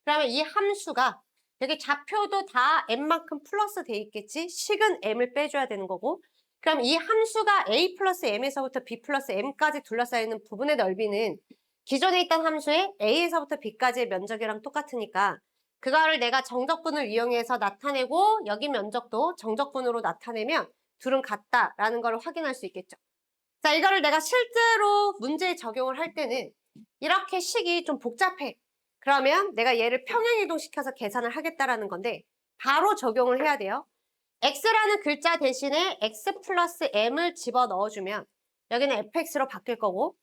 그러면 이 함수가 여기 좌표도 다 m만큼 플러스 돼 있겠지. 식은 m을 빼줘야 되는 거고. 그럼 이 함수가 a 플러스 m에서부터 b 플러스 m까지 둘러싸이는 부분의 넓이는 기존에 있던 함수의 a에서부터 b까지의 면적이랑 똑같으니까 그거를 내가 정적분을 이용해서 나타내고 여기 면적도 정적분으로 나타내면 둘은 같다라는 걸 확인할 수 있겠죠. 자, 이거를 내가 실제로 문제에 적용을 할 때는 이렇게 식이 좀 복잡해. 그러면 내가 얘를 평행이동시켜서 계산을 하겠다라는 건데 바로 적용을 해야 돼요. x라는 글자 대신에 x 플러스 m을 집어넣어주면 여기는 fx로 바뀔 거고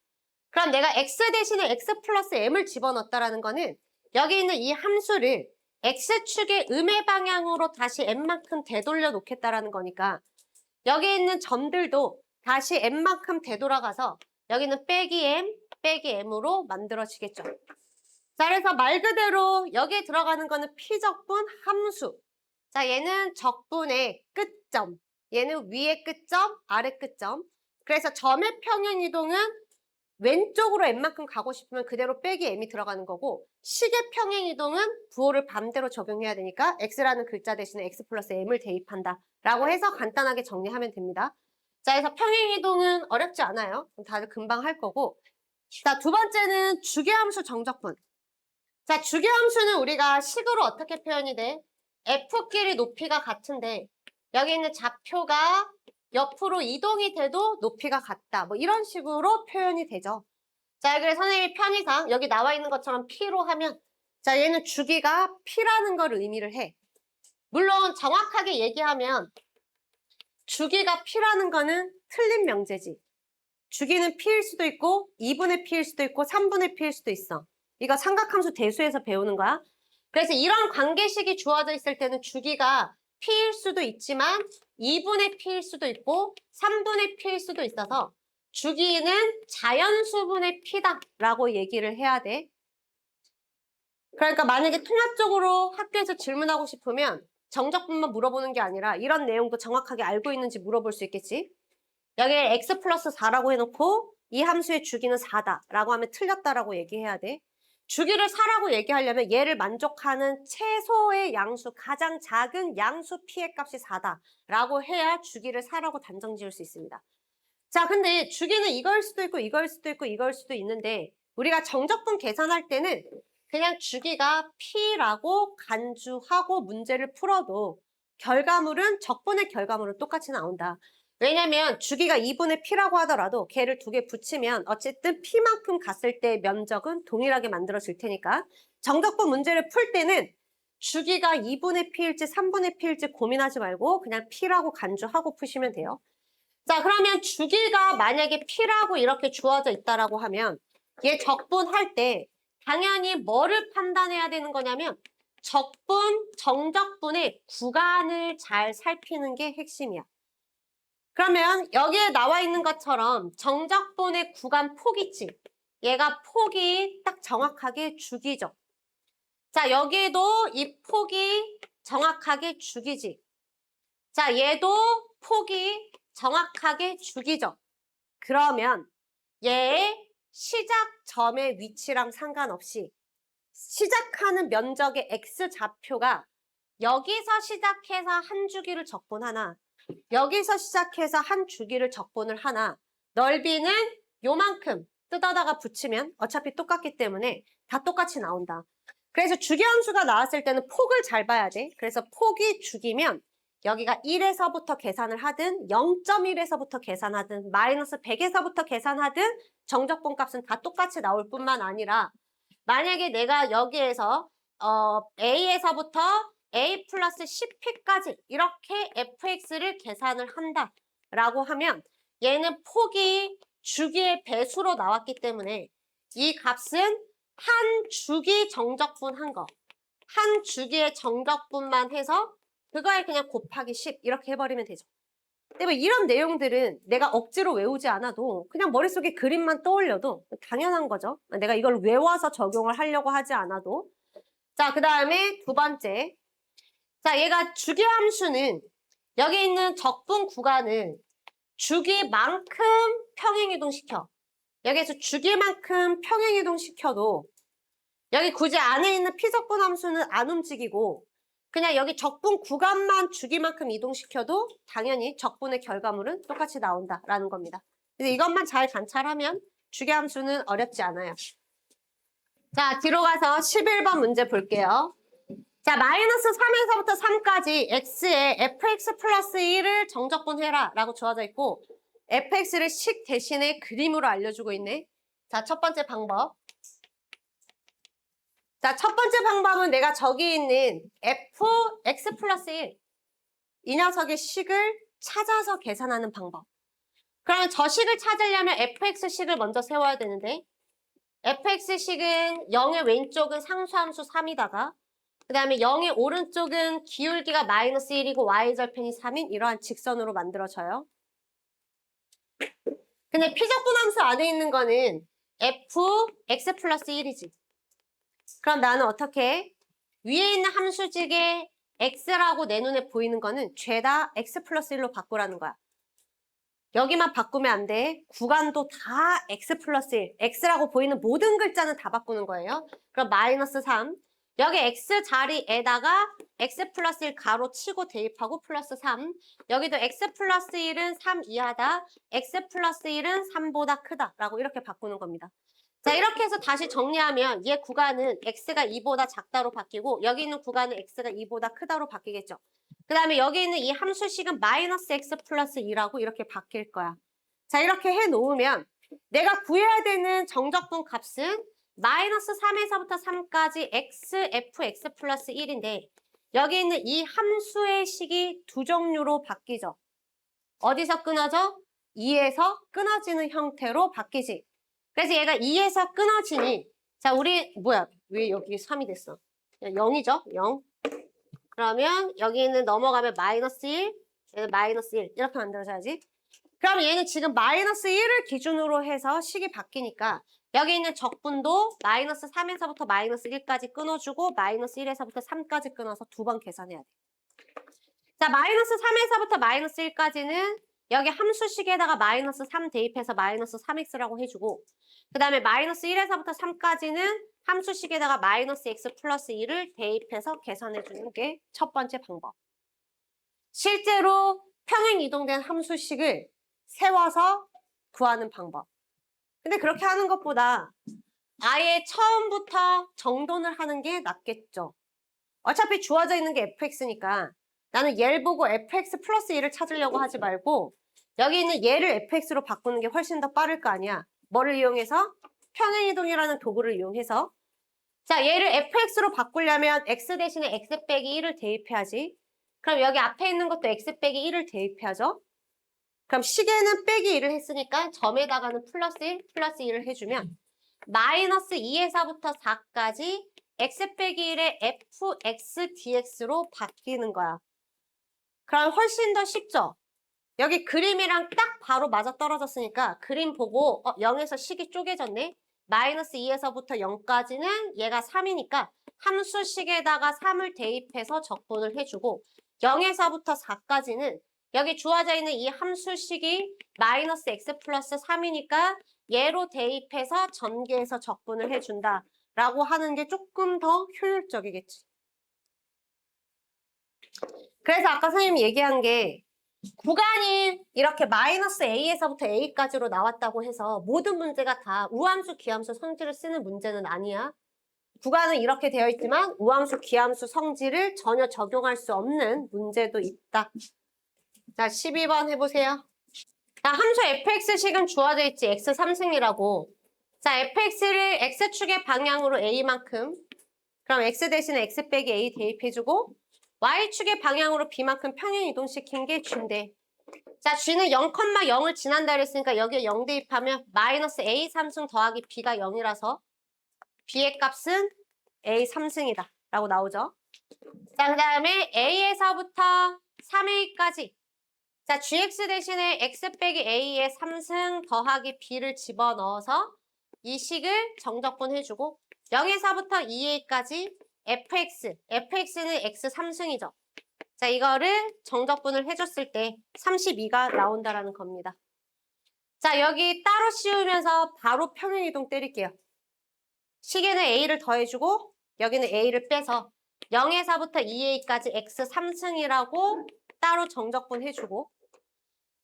그럼 내가 x 대신에 x 플러스 m을 집어넣었다라는 거는 여기 있는 이 함수를 x축의 음의 방향으로 다시 m만큼 되돌려 놓겠다라는 거니까 여기 있는 점들도 다시 m만큼 되돌아가서 여기는 빼기 m으로 만들어지겠죠. 자, 그래서 말 그대로 여기에 들어가는 거는 피적분 함수. 자, 얘는 적분의 끝점. 얘는 위의 끝점, 아래 끝점. 그래서 점의 평행 이동은 왼쪽으로 m만큼 가고 싶으면 그대로 빼기 m이 들어가는 거고, 식의 평행 이동은 부호를 반대로 적용해야 되니까 x라는 글자 대신에 x 플러스 m을 대입한다 라고 해서 간단하게 정리하면 됩니다. 자, 그래서 평행 이동은 어렵지 않아요. 다들 금방 할 거고. 자, 두 번째는 주계함수 정적분. 자, 주계함수는 우리가 식으로 어떻게 표현이 돼? f끼리 높이가 같은데 여기 있는 좌표가 옆으로 이동이 돼도 높이가 같다. 뭐 이런 식으로 표현이 되죠. 자, 그래서 선생님이 편의상 여기 나와 있는 것처럼 p로 하면 자, 얘는 주기가 p라는 걸 의미를 해. 물론 정확하게 얘기하면 주기가 p라는 거는 틀린 명제지. 주기는 p일 수도 있고 2분의 p일 수도 있고 3분의 p일 수도 있어. 이거 삼각함수 대수에서 배우는 거야. 그래서 이런 관계식이 주어져 있을 때는 주기가 p일 수도 있지만 2분의 p일 수도 있고 3분의 p일 수도 있어서 주기는 자연수분의 p다라고 얘기를 해야 돼. 그러니까 만약에 통합적으로 학교에서 질문하고 싶으면 정적분만 물어보는 게 아니라 이런 내용도 정확하게 알고 있는지 물어볼 수 있겠지. 여기에 x 플러스 4라고 해놓고 이 함수의 주기는 4다라고 하면 틀렸다라고 얘기해야 돼. 주기를 4라고 얘기하려면 얘를 만족하는 최소의 양수, 가장 작은 양수 p의 값이 4다라고 해야 주기를 4라고 단정 지을 수 있습니다. 자, 근데 주기는 이거일 수도 있고 이거일 수도 있고 이거일 수도 있는데 우리가 정적분 계산할 때는 그냥 주기가 p라고 간주하고 문제를 풀어도 결과물은 적분의 결과물은 똑같이 나온다. 왜냐면 주기가 2분의 p라고 하더라도 걔를 두 개 붙이면 어쨌든 p만큼 갔을 때 면적은 동일하게 만들어질 테니까 정적분 문제를 풀 때는 주기가 2분의 p일지 3분의 p일지 고민하지 말고 그냥 p라고 간주하고 푸시면 돼요. 자, 그러면 주기가 만약에 p라고 이렇게 주어져 있다라고 하면 얘 적분할 때 당연히 뭐를 판단해야 되는 거냐면 적분, 정적분의 구간을 잘 살피는 게 핵심이야. 그러면 여기에 나와 있는 것처럼 정적분의 구간 폭 있지? 얘가 폭이 딱 정확하게 주기죠. 자, 여기에도 이 폭이 정확하게 주기지. 자, 얘도 폭이 정확하게 주기죠. 그러면 얘의 시작점의 위치랑 상관없이 시작하는 면적의 x좌표가 여기서 시작해서 한 주기를 적분하나 여기서 시작해서 한 주기를 적분을 하나 넓이는 요만큼 뜯어다가 붙이면 어차피 똑같기 때문에 다 똑같이 나온다. 그래서 주기함수가 나왔을 때는 폭을 잘 봐야 돼. 그래서 폭이 주기면 여기가 1에서부터 계산을 하든 0.1에서부터 계산하든 마이너스 100에서부터 계산하든 정적분 값은 다 똑같이 나올 뿐만 아니라 만약에 내가 여기에서 A에서부터 A 플러스 10p까지 이렇게 fx를 계산을 한다라고 하면 얘는 폭이 주기의 배수로 나왔기 때문에 이 값은 한 주기 정적분 한 거, 한 주기의 정적분만 해서 그거에 그냥 곱하기 10 이렇게 해버리면 되죠. 근데 뭐 이런 내용들은 내가 억지로 외우지 않아도 그냥 머릿속에 그림만 떠올려도 당연한 거죠. 내가 이걸 외워서 적용을 하려고 하지 않아도. 자, 그 다음에 두 번째. 자, 얘가 주기함수는 여기 있는 적분 구간을 주기만큼 평행이동시켜. 여기에서 주기만큼 평행이동시켜도 여기 굳이 안에 있는 피적분 함수는 안 움직이고 그냥 여기 적분 구간만 주기만큼 이동시켜도 당연히 적분의 결과물은 똑같이 나온다라는 겁니다. 그래서 이것만 잘 관찰하면 주기함수는 어렵지 않아요. 자, 뒤로 가서 11번 문제 볼게요. 자, 마이너스 3에서부터 3까지 x에 fx 플러스 1을 정적분해라 라고 주어져 있고 fx를 식 대신에 그림으로 알려주고 있네. 자, 첫 번째 방법. 자, 첫 번째 방법은 내가 저기 있는 fx 플러스 1 이 녀석의 식을 찾아서 계산하는 방법. 그러면 저 식을 찾으려면 fx 식을 먼저 세워야 되는데 fx 식은 0의 왼쪽은 상수함수 3이다가 그 다음에 0의 오른쪽은 기울기가 마이너스 1이고 y절편이 3인 이러한 직선으로 만들어져요. 근데 피적분 함수 안에 있는 거는 fx 플러스 1이지. 그럼 나는 어떻게 해? 위에 있는 함수직에 x라고 내 눈에 보이는 거는 죄다 x 플러스 1로 바꾸라는 거야. 여기만 바꾸면 안 돼. 구간도 다 x 플러스 1. x라고 보이는 모든 글자는 다 바꾸는 거예요. 그럼 마이너스 3. 여기 x 자리에다가 x 플러스 1 가로 치고 대입하고 플러스 3. 여기도 x 플러스 1은 3 이하다. x 플러스 1은 3보다 크다. 라고 이렇게 바꾸는 겁니다. 자, 이렇게 해서 다시 정리하면 얘 구간은 x가 2보다 작다로 바뀌고 여기 있는 구간은 x가 2보다 크다로 바뀌겠죠. 그 다음에 여기 있는 이 함수식은 마이너스 x 플러스 2라고 이렇게 바뀔 거야. 자, 이렇게 해놓으면 내가 구해야 되는 정적분 값은 마이너스 3에서부터 3까지 x, f, x 플러스 1인데 여기 있는 이 함수의 식이 두 종류로 바뀌죠. 어디서 끊어져? 2에서 끊어지는 형태로 바뀌지. 그래서 얘가 2에서 끊어지니 자, 우리 뭐야? 왜 여기 3이 됐어? 0이죠? 0. 그러면 여기는 넘어가면 마이너스 1, 얘는 마이너스 1 이렇게 만들어져야지. 그럼 얘는 지금 마이너스 1을 기준으로 해서 식이 바뀌니까 여기 있는 적분도 마이너스 3에서부터 마이너스 1까지 끊어주고 마이너스 1에서부터 3까지 끊어서 두 번 계산해야 돼. 자, 마이너스 3에서부터 마이너스 1까지는 여기 함수식에다가 마이너스 3 대입해서 마이너스 3x라고 해주고 그 다음에 마이너스 1에서부터 3까지는 함수식에다가 마이너스 x 플러스 2를 대입해서 계산해주는 게 첫 번째 방법. 실제로 평행 이동된 함수식을 세워서 구하는 방법. 근데 그렇게 하는 것보다 아예 처음부터 정돈을 하는 게 낫겠죠. 어차피 주어져 있는 게 fx니까 나는 얘를 보고 fx 플러스 1을 찾으려고 하지 말고 여기 있는 얘를 fx로 바꾸는 게 훨씬 더 빠를 거 아니야. 뭐를 이용해서? 평행이동이라는 도구를 이용해서 자, 얘를 fx로 바꾸려면 x 대신에 x 빼기 1을 대입해야지. 그럼 여기 앞에 있는 것도 x 빼기 1을 대입해야죠. 그럼 식에는 빼기 1을 했으니까 점에다가는 플러스 1, 플러스 1을 해주면 마이너스 2에서부터 4까지 x 빼기 1의 fx dx로 바뀌는 거야. 그럼 훨씬 더 쉽죠? 여기 그림이랑 딱 바로 맞아떨어졌으니까 그림 보고 0에서 식이 쪼개졌네. 마이너스 2에서부터 0까지는 얘가 3이니까 함수식에다가 3을 대입해서 적분을 해주고 0에서부터 4까지는 여기 주어져 있는 이 함수식이 마이너스 x 플러스 3이니까 얘로 대입해서 전개해서 적분을 해준다 라고 하는 게 조금 더 효율적이겠지. 그래서 아까 선생님이 얘기한 게 구간이 이렇게 마이너스 a에서부터 a까지로 나왔다고 해서 모든 문제가 다 우함수, 기함수, 성질을 쓰는 문제는 아니야. 구간은 이렇게 되어 있지만 우함수, 기함수, 성질을 전혀 적용할 수 없는 문제도 있다. 자, 12번 해보세요. 자, 함수 fx식은 주어져 있지. x 3승이라고. 자, fx를 x축의 방향으로 a만큼 그럼 x 대신에 x 빼기 a 대입해주고 y축의 방향으로 b만큼 평행 이동시킨 게 g인데 자, g는 0,0을 지난다 그랬으니까 여기에 0 대입하면 마이너스 a 3승 더하기 b가 0이라서 b의 값은 a 3승이다 라고 나오죠. 자, 그 다음에 a에서부터 3a까지 자, gx 대신에 x 빼기 a의 3승 더하기 b를 집어넣어서 이 식을 정적분 해주고 0에서부터 2a까지 fx는 x 3승이죠. 자, 이거를 정적분을 해줬을 때 32가 나온다라는 겁니다. 자, 여기 따로 씌우면서 바로 평행이동 때릴게요. 식에는 a를 더해주고 여기는 a를 빼서 0에서부터 2a까지 x 3승이라고 따로 정적분 해주고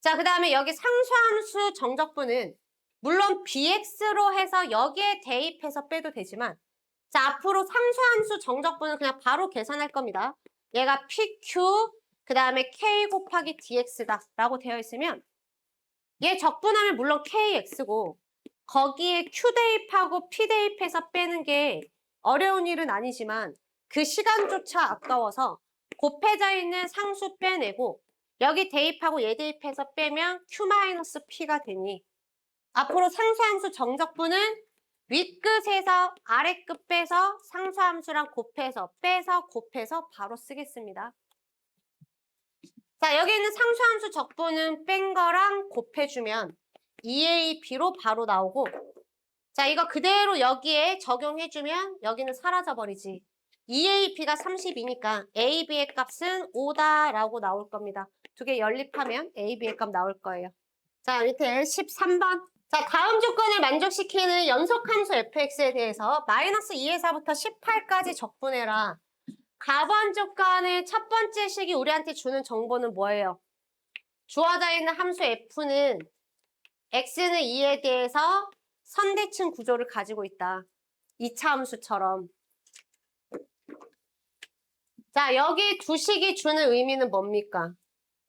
자, 그 다음에 여기 상수함수 정적분은 물론 bx로 해서 여기에 대입해서 빼도 되지만 자, 앞으로 상수함수 정적분은 그냥 바로 계산할 겁니다. 얘가 pq 그 다음에 k 곱하기 dx다 라고 되어 있으면 얘 적분하면 물론 kx고 거기에 q 대입하고 p 대입해서 빼는 게 어려운 일은 아니지만 그 시간조차 아까워서 곱해져 있는 상수 빼내고 여기 대입하고 얘 대입해서 빼면 q-p가 되니 앞으로 상수함수 정적분은 윗끝에서 아래끝 빼서 상수함수랑 곱해서 빼서 곱해서 바로 쓰겠습니다. 자, 여기 있는 상수함수 적분은 뺀 거랑 곱해주면 2AB로 바로 나오고 자, 이거 그대로 여기에 적용해주면 여기는 사라져버리지. 2AB가 32니까 AB의 값은 5다라고 나올 겁니다. 두 개 연립하면 AB의 값 나올 거예요. 자, 밑에 13번. 자, 다음 조건을 만족시키는 연속함수 fx에 대해서 마이너스 2에서부터 18까지 적분해라. 가번 조건의 첫 번째 식이 우리한테 주는 정보는 뭐예요? 주어져 있는 함수 f는 x는 2에 대해서 선대칭 구조를 가지고 있다. 2차 함수처럼. 자, 여기 두 식이 주는 의미는 뭡니까?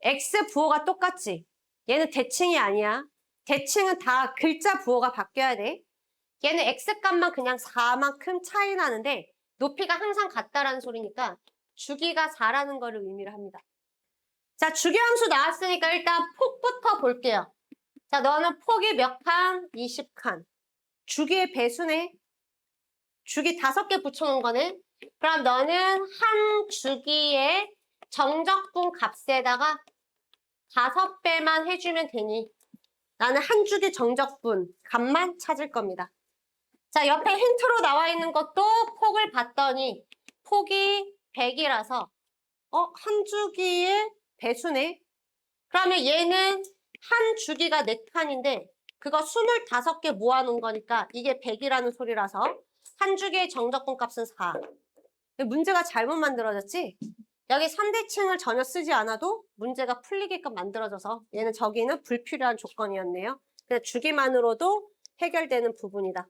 x 부호가 똑같지? 얘는 대칭이 아니야. 대칭은 다 글자 부호가 바뀌어야 돼. 얘는 x값만 그냥 4만큼 차이 나는데 높이가 항상 같다라는 소리니까 주기가 4라는 거를 의미를 합니다. 자, 주기함수 나왔으니까 일단 폭부터 볼게요. 자, 너는 폭이 몇 칸? 20칸. 주기의 배수네. 주기 5개 붙여놓은 거네. 그럼 너는 한 주기의 정적분 값에다가 5배만 해주면 되니 나는 한 주기 정적분 값만 찾을 겁니다. 자, 옆에 힌트로 나와 있는 것도 폭을 봤더니 폭이 100이라서 한 주기의 배수네. 그러면 얘는 한 주기가 4칸인데 그거 25개 모아놓은 거니까 이게 100이라는 소리라서 한 주기의 정적분 값은 4. 문제가 잘못 만들어졌지? 여기 선대칭을 전혀 쓰지 않아도 문제가 풀리게끔 만들어져서 얘는 저기는 불필요한 조건이었네요. 그냥 주기만으로도 해결되는 부분이다.